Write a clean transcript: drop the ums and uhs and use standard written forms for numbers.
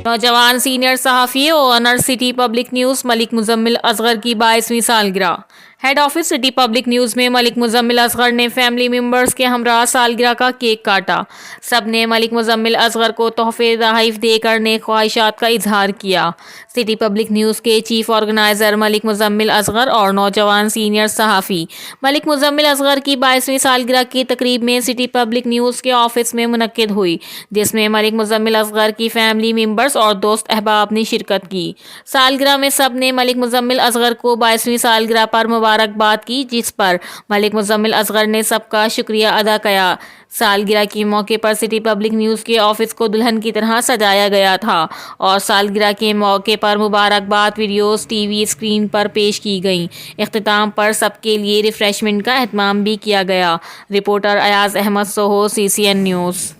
نوجوان سینئر صحافی owner City Public News Malik Muzammil Asghar کی 22ویں سالگرہ۔ Head office City Public News میں ملک مزمل اصغر نے فیملی ممبرز کے ہمراہ سالگرہ کا کیک کاٹا۔ سب نے ملک مزمل اصغر کو تحفے تحائف دے کر نیک خواہشات کا اظہار کیا۔ سٹی پبلک نیوز کے چیف آرگنائزر ملک مزمل اصغر اور نوجوان سینئر صحافی ملک مزمل اصغر کی 22ویں سالگرہ کی تقریب میں سٹی پبلک نیوز کے آفس میں منعقد ہوئی، جس میں ملک مزمل اصغر کی فیملی ممبرز اور دوست احباب نے شرکت کی۔ سالگرہ میں سب نے ملک مزمل اصغر کو 22ویں سالگرہ پر مبارکباد کی، جس پر ملک مزمل اصغر نے سب کا شکریہ ادا کیا۔ سالگرہ کے موقع پر سٹی پبلک نیوز کے آفس کو دلہن کی طرح سجایا گیا تھا اور سالگرہ کے موقع پر مبارکباد ویڈیوز ٹی وی اسکرین پر پیش کی گئیں۔ اختتام پر سب کے لیے ریفریشمنٹ کا اہتمام بھی کیا گیا۔ Reporter Ayaz Ahmed Soho, CCN news.